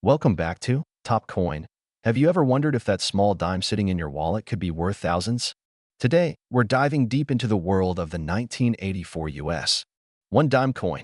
Welcome back to Top Coin. Have you ever wondered if that small dime sitting in your wallet could be worth thousands? Today, we're diving deep into the world of the 1984 US one dime coin.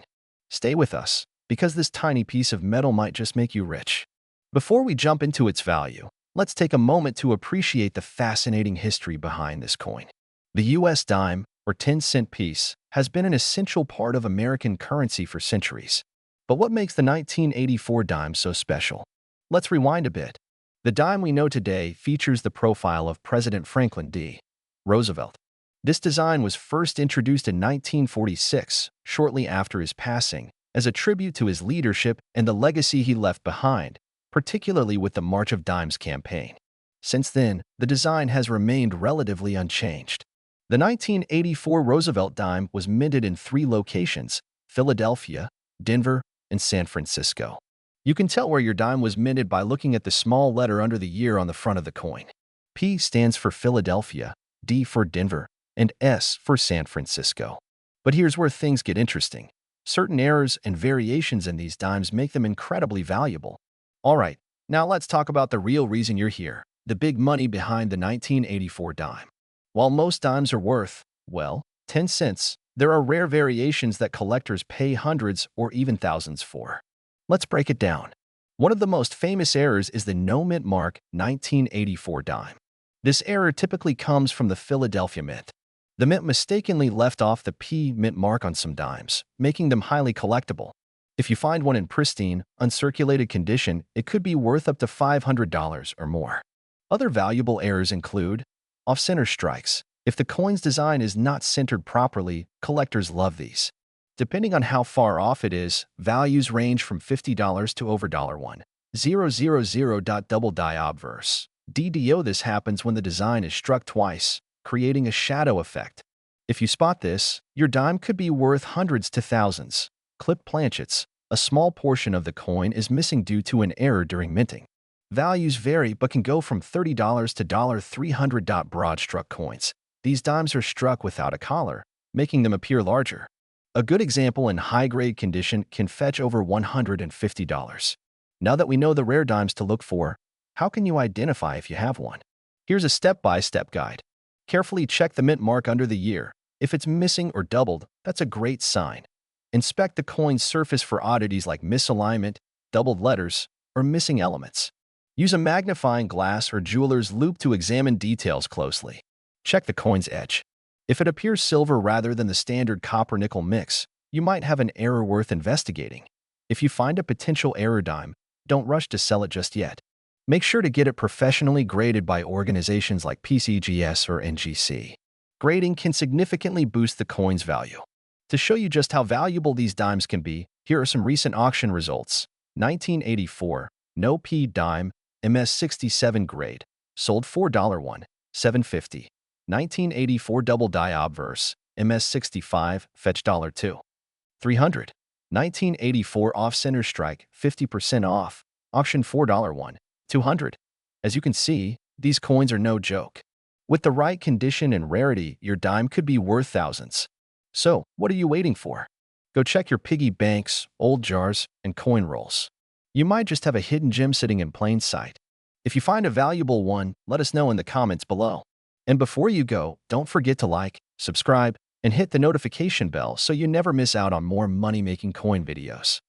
Stay with us, because this tiny piece of metal might just make you rich. Before we jump into its value, let's take a moment to appreciate the fascinating history behind this coin. The US dime, or 10-cent piece, has been an essential part of American currency for centuries. But what makes the 1984 dime so special? Let's rewind a bit. The dime we know today features the profile of President Franklin D. Roosevelt. This design was first introduced in 1946, shortly after his passing, as a tribute to his leadership and the legacy he left behind, particularly with the March of Dimes campaign. Since then, the design has remained relatively unchanged. The 1984 Roosevelt dime was minted in 3 locations: Philadelphia, Denver, and San Francisco. You can tell where your dime was minted by looking at the small letter under the year on the front of the coin. P stands for Philadelphia, D for Denver, and S for San Francisco. But here's where things get interesting. Certain errors and variations in these dimes make them incredibly valuable. Alright, now let's talk about the real reason you're here, the big money behind the 1984 dime. While most dimes are worth, well, 10 cents, there are rare variations that collectors pay hundreds or even thousands for. Let's break it down. One of the most famous errors is the no mint mark 1984 dime. This error typically comes from the Philadelphia Mint. The mint mistakenly left off the P mint mark on some dimes, making them highly collectible. If you find one in pristine, uncirculated condition, it could be worth up to $500 or more. Other valuable errors include off-center strikes. If the coin's design is not centered properly, collectors love these. Depending on how far off it is, values range from $50 to over $1,000. Double die obverse. DDO. This happens when the design is struck twice, creating a shadow effect. If you spot this, your dime could be worth hundreds to thousands. Clipped planchets. A small portion of the coin is missing due to an error during minting. Values vary but can go from $30 to $300. Broad struck coins. These dimes are struck without a collar, making them appear larger. A good example in high-grade condition can fetch over $150. Now that we know the rare dimes to look for, how can you identify if you have one? Here's a step-by-step guide. Carefully check the mint mark under the year. If it's missing or doubled, that's a great sign. Inspect the coin's surface for oddities like misalignment, doubled letters, or missing elements. Use a magnifying glass or jeweler's loupe to examine details closely. Check the coin's edge. If it appears silver rather than the standard copper-nickel mix, you might have an error worth investigating. If you find a potential error dime, don't rush to sell it just yet. Make sure to get it professionally graded by organizations like PCGS or NGC. Grading can significantly boost the coin's value. To show you just how valuable these dimes can be, here are some recent auction results. 1984, no P dime, MS67 grade, sold $4.1, $7.50. 1984 double die obverse, MS65, fetch $2. 300. 1984 off-center strike, 50% off, auction $4.1, 200. As you can see, these coins are no joke. With the right condition and rarity, your dime could be worth thousands. So, what are you waiting for? Go check your piggy banks, old jars, and coin rolls. You might just have a hidden gem sitting in plain sight. If you find a valuable one, let us know in the comments below. And before you go, don't forget to like, subscribe, and hit the notification bell so you never miss out on more money-making coin videos.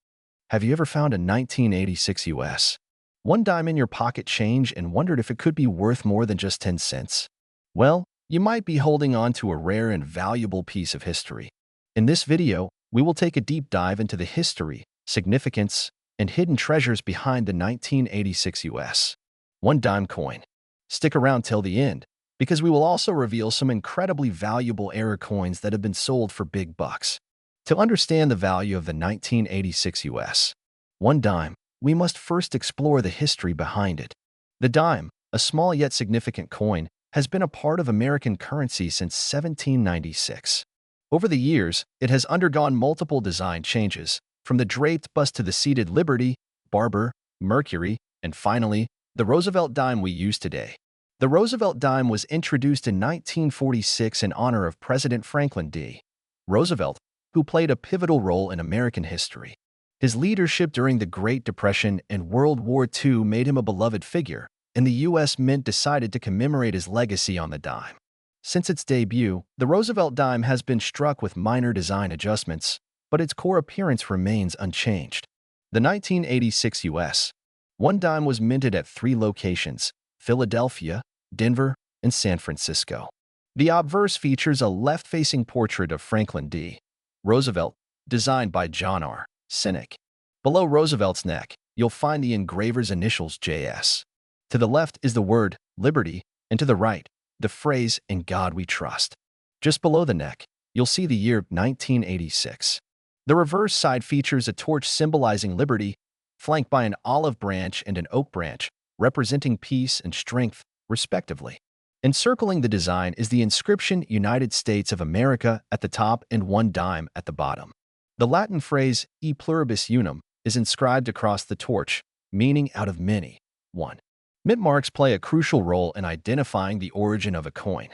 Have you ever found a 1986 US one dime in your pocket change and wondered if it could be worth more than just 10 cents? Well, you might be holding on to a rare and valuable piece of history. In this video, we will take a deep dive into the history, significance, and hidden treasures behind the 1986 US one dime coin. Stick around till the end, because we will also reveal some incredibly valuable error coins that have been sold for big bucks. To understand the value of the 1986 US one dime, we must first explore the history behind it. The dime, a small yet significant coin, has been a part of American currency since 1796. Over the years, it has undergone multiple design changes, from the draped bust to the seated Liberty, Barber, Mercury, and finally, the Roosevelt dime we use today. The Roosevelt dime was introduced in 1946 in honor of President Franklin D. Roosevelt, who played a pivotal role in American history. His leadership during the Great Depression and World War II made him a beloved figure, and the U.S. Mint decided to commemorate his legacy on the dime. Since its debut, the Roosevelt dime has been struck with minor design adjustments, but its core appearance remains unchanged. The 1986 U.S. $1 dime was minted at 3 locations: Philadelphia, Denver, and San Francisco. The obverse features a left-facing portrait of Franklin D. Roosevelt, designed by John R. Sinek. Below Roosevelt's neck, you'll find the engraver's initials JS. To the left is the word Liberty, and to the right, the phrase "In God We Trust." Just below the neck, you'll see the year 1986. The reverse side features a torch symbolizing liberty, flanked by an olive branch and an oak branch, representing peace and strength, respectively. Encircling the design is the inscription United States of America at the top and $1 dime at the bottom. The Latin phrase E pluribus unum is inscribed across the torch, meaning out of many, one. Mint marks play a crucial role in identifying the origin of a coin.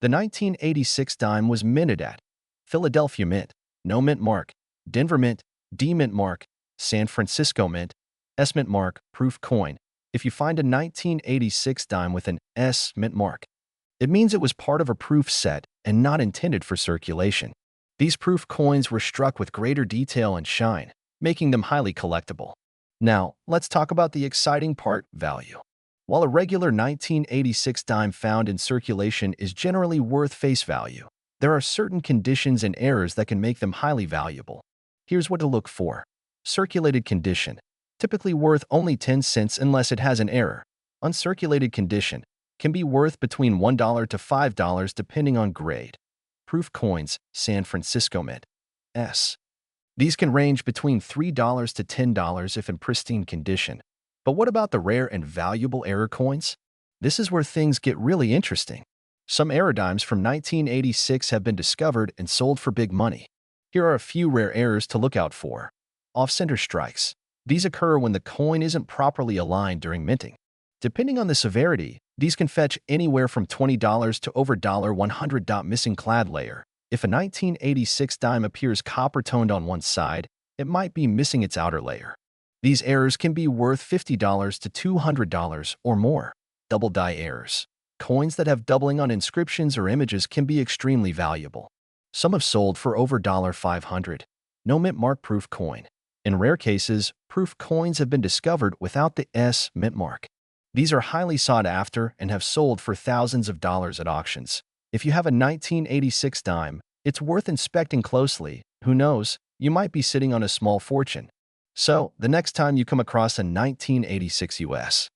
The 1986 dime was minted at Philadelphia Mint, no mint mark; Denver Mint, D mint mark; San Francisco Mint, S mint mark, proof coin. If you find a 1986 dime with an S mint mark, it means it was part of a proof set and not intended for circulation. These proof coins were struck with greater detail and shine, making them highly collectible. Now, let's talk about the exciting part: value. While a regular 1986 dime found in circulation is generally worth face value, there are certain conditions and errors that can make them highly valuable. Here's what to look for. Circulated condition, typically worth only 10 cents unless it has an error. Uncirculated condition can be worth between $1 to $5 depending on grade. Proof coins, San Francisco Mint, S. These can range between $3 to $10 if in pristine condition. But what about the rare and valuable error coins? This is where things get really interesting. Some error dimes from 1986 have been discovered and sold for big money. Here are a few rare errors to look out for. Off-center strikes. These occur when the coin isn't properly aligned during minting. Depending on the severity, these can fetch anywhere from $20 to over $100. Missing clad layer. If a 1986 dime appears copper-toned on one side, it might be missing its outer layer. These errors can be worth $50 to $200 or more. Double die errors. Coins that have doubling on inscriptions or images can be extremely valuable. Some have sold for over $500. No mint mark proof coin. In rare cases, proof coins have been discovered without the S mint mark. These are highly sought after and have sold for thousands of dollars at auctions. If you have a 1986 dime, it's worth inspecting closely. Who knows, you might be sitting on a small fortune. So, the next time you come across a 1986 US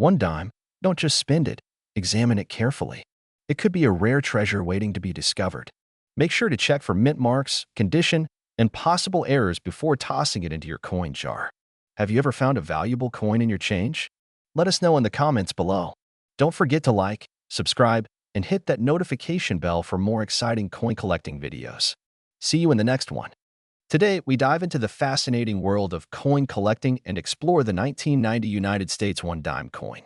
$1 dime, don't just spend it, examine it carefully. It could be a rare treasure waiting to be discovered. Make sure to check for mint marks, condition, and possible errors before tossing it into your coin jar. Have you ever found a valuable coin in your change? Let us know in the comments below. Don't forget to like, subscribe, and hit that notification bell for more exciting coin collecting videos. See you in the next one. Today, we dive into the fascinating world of coin collecting and explore the 1990 United States $1 dime coin.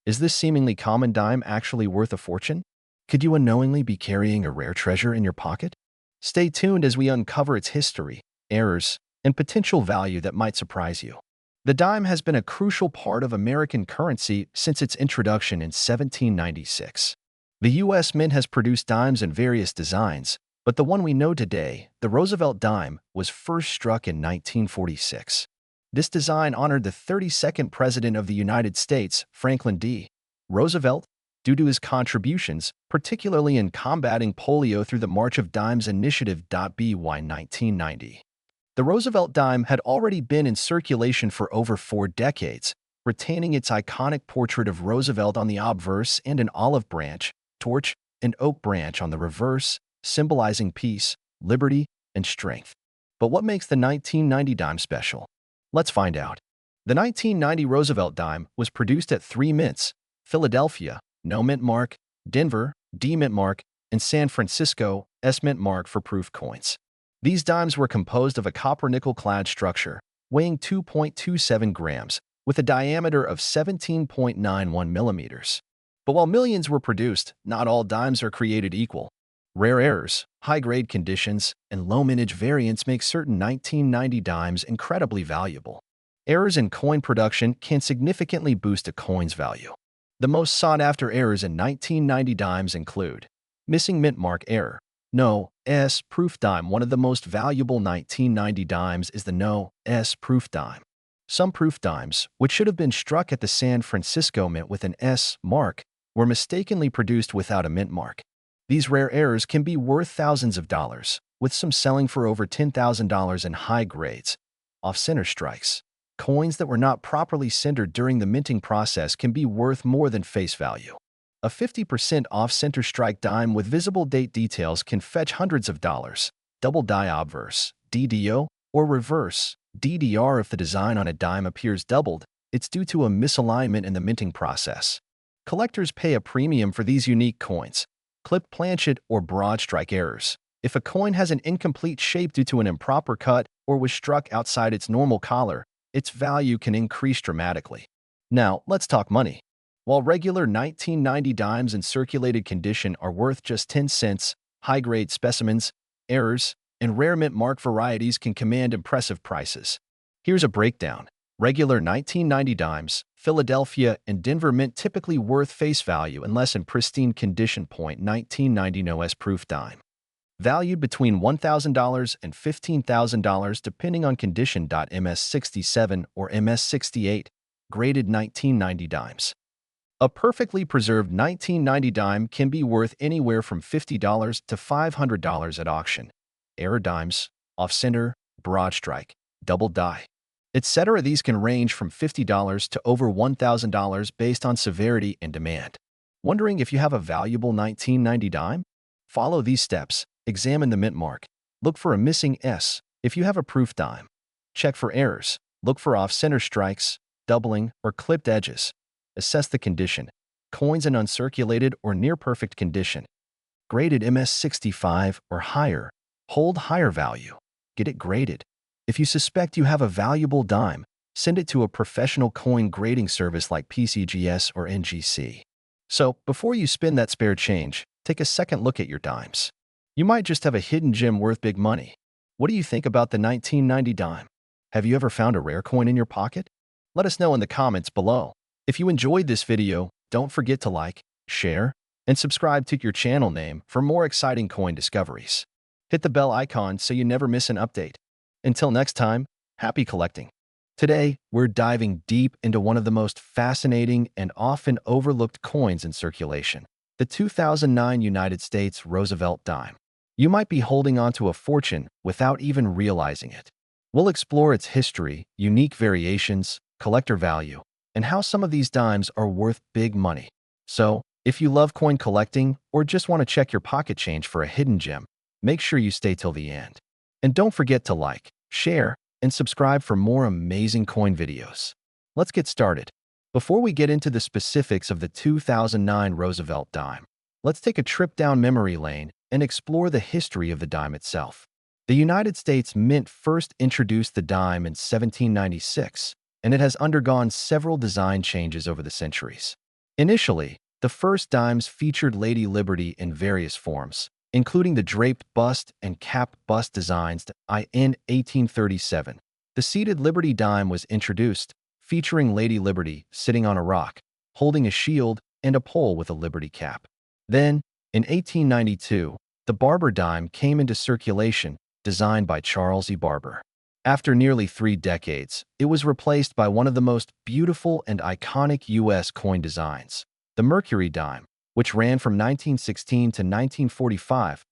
Is this seemingly common dime actually worth a fortune? Could you unknowingly be carrying a rare treasure in your pocket? Stay tuned as we uncover its history, errors, and potential value that might surprise you. The dime has been a crucial part of American currency since its introduction in 1796. The U.S. Mint has produced dimes in various designs, but the one we know today, the Roosevelt dime, was first struck in 1946. This design honored the 32nd President of the United States, Franklin D. Roosevelt, due to his contributions, particularly in combating polio through the March of Dimes Initiative. By 1990. The Roosevelt dime had already been in circulation for over 4 decades, retaining its iconic portrait of Roosevelt on the obverse and an olive branch, torch, and oak branch on the reverse, symbolizing peace, liberty, and strength. But what makes the 1990 dime special? Let's find out. The 1990 Roosevelt dime was produced at 3 mints: Philadelphia, no mint mark; Denver, D mint mark; and San Francisco, S mint mark for proof coins. These dimes were composed of a copper-nickel clad structure, weighing 2.27 grams, with a diameter of 17.91 millimeters. But while millions were produced, not all dimes are created equal. Rare errors, high-grade conditions, and low-mintage variants make certain 1990 dimes incredibly valuable. Errors in coin production can significantly boost a coin's value. The most sought-after errors in 1990 dimes include missing mint mark error. No S proof dime. One of the most valuable 1990 dimes is the No S proof dime. Some proof dimes, which should have been struck at the San Francisco Mint with an S mark, were mistakenly produced without a mint mark. These rare errors can be worth thousands of dollars, with some selling for over $10,000 in high grades. Off-center strikes. Coins that were not properly centered during the minting process can be worth more than face value. A 50% off-center strike dime with visible date details can fetch hundreds of dollars. Double die obverse, DDO, or reverse, DDR. If the design on a dime appears doubled, it's due to a misalignment in the minting process. Collectors pay a premium for these unique coins. Clipped planchet or broad strike errors. If a coin has an incomplete shape due to an improper cut or was struck outside its normal collar, its value can increase dramatically. Now, let's talk money. While regular 1990 dimes in circulated condition are worth just 10 cents, high-grade specimens, errors, and rare mint mark varieties can command impressive prices. Here's a breakdown. Regular 1990 dimes, Philadelphia and Denver Mint typically worth face value unless in pristine condition. 1990 No S proof dime. Valued between $1,000 and $15,000 depending on condition. MS67 or MS68, graded 1990 dimes. A perfectly preserved 1990 dime can be worth anywhere from $50 to $500 at auction. Error dimes, off-center, broad strike, double die, etc. These can range from $50 to over $1,000 based on severity and demand. Wondering if you have a valuable 1990 dime? Follow these steps. Examine the mint mark. Look for a missing S if you have a proof dime. Check for errors. Look for off-center strikes, doubling, or clipped edges. Assess the condition. Coins in uncirculated or near-perfect condition. Graded MS65 or higher. Hold higher value. Get it graded. If you suspect you have a valuable dime, send it to a professional coin grading service like PCGS or NGC. So, before you spend that spare change, take a second look at your dimes. You might just have a hidden gem worth big money. What do you think about the 1990 dime? Have you ever found a rare coin in your pocket? Let us know in the comments below. If you enjoyed this video, don't forget to like, share, and subscribe to your channel name for more exciting coin discoveries. Hit the bell icon so you never miss an update. Until next time, happy collecting. Today, we're diving deep into one of the most fascinating and often overlooked coins in circulation, the 2009 United States Roosevelt dime. You might be holding on to a fortune without even realizing it. We'll explore its history, unique variations, collector value, and how some of these dimes are worth big money. So, if you love coin collecting or just want to check your pocket change for a hidden gem, make sure you stay till the end. And don't forget to like, share, and subscribe for more amazing coin videos. Let's get started. Before we get into the specifics of the 2009 Roosevelt dime, let's take a trip down memory lane and explore the history of the dime itself. The United States Mint first introduced the dime in 1796, and it has undergone several design changes over the centuries. Initially, the first dimes featured Lady Liberty in various forms, including the draped bust and capped bust designs. In 1837, the seated Liberty dime was introduced, featuring Lady Liberty sitting on a rock, holding a shield and a pole with a Liberty cap. Then, in 1892, the Barber dime came into circulation, designed by Charles E. Barber. After nearly 3 decades, it was replaced by one of the most beautiful and iconic U.S. coin designs, the Mercury dime, which ran from 1916 to 1945.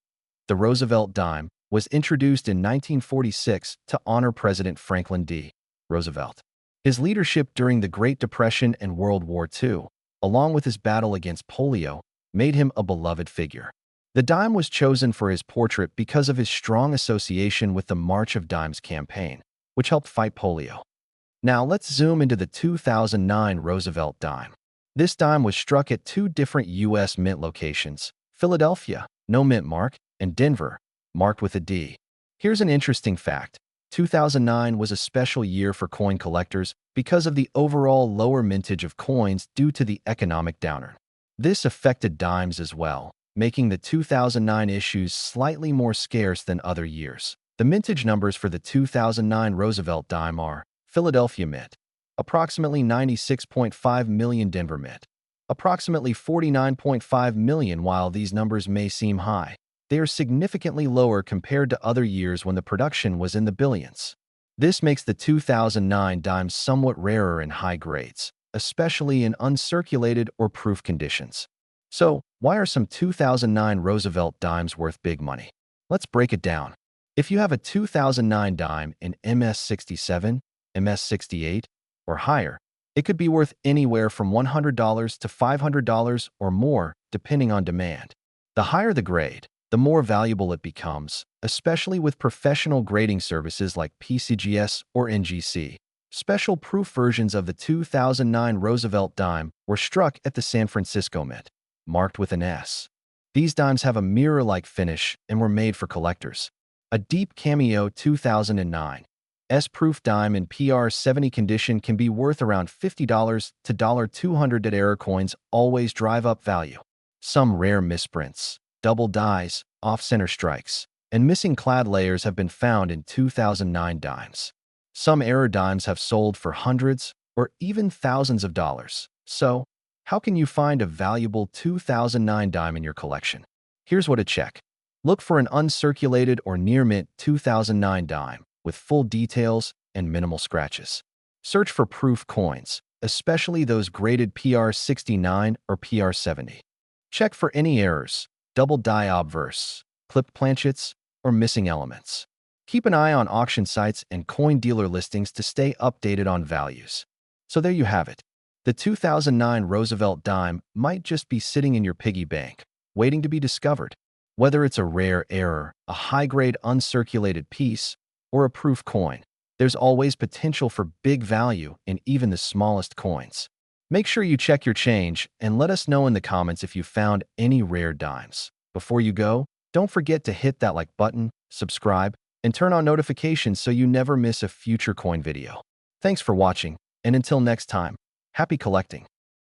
The Roosevelt dime was introduced in 1946 to honor President Franklin D. Roosevelt. His leadership during the Great Depression and World War II, along with his battle against polio, made him a beloved figure. The dime was chosen for his portrait because of his strong association with the March of Dimes campaign, which helped fight polio. Now let's zoom into the 2009 Roosevelt dime. This dime was struck at 2 different U.S. mint locations, Philadelphia, no mint mark, and Denver, marked with a D. Here's an interesting fact. 2009 was a special year for coin collectors because of the overall lower mintage of coins due to the economic downturn. This affected dimes as well, making the 2009 issues slightly more scarce than other years. The mintage numbers for the 2009 Roosevelt dime are Philadelphia Mint, approximately 96.5 million; Denver Mint, approximately 49.5 million. While these numbers may seem high, they are significantly lower compared to other years when the production was in the billions. This makes the 2009 dimes somewhat rarer in high grades, especially in uncirculated or proof conditions. So, why are some 2009 Roosevelt dimes worth big money? Let's break it down. If you have a 2009 dime in MS67, MS68, or higher, it could be worth anywhere from $100 to $500 or more, depending on demand. The higher the grade, the more valuable it becomes, especially with professional grading services like PCGS or NGC. Special proof versions of the 2009 Roosevelt dime were struck at the San Francisco Mint, marked with an S. These dimes have a mirror-like finish and were made for collectors. A deep cameo 2009 S-proof dime in PR70 condition can be worth around $50 to $200. That error coins always drive up value. Some rare misprints, double dies, off-center strikes, and missing clad layers have been found in 2009 dimes. Some error dimes have sold for hundreds or even thousands of dollars. So, how can you find a valuable 2009 dime in your collection? Here's what to check. Look for an uncirculated or near-mint 2009 dime with full details and minimal scratches. Search for proof coins, especially those graded PR69 or PR70. Check for any errors, double die obverse, clipped planchets, or missing elements. Keep an eye on auction sites and coin dealer listings to stay updated on values. So there you have it. The 2009 Roosevelt dime might just be sitting in your piggy bank, waiting to be discovered. Whether it's a rare error, a high-grade uncirculated piece, or a proof coin, there's always potential for big value in even the smallest coins. Make sure you check your change and let us know in the comments if you found any rare dimes. Before you go, don't forget to hit that like button, subscribe, and turn on notifications so you never miss a future coin video. Thanks for watching, and until next time, happy collecting.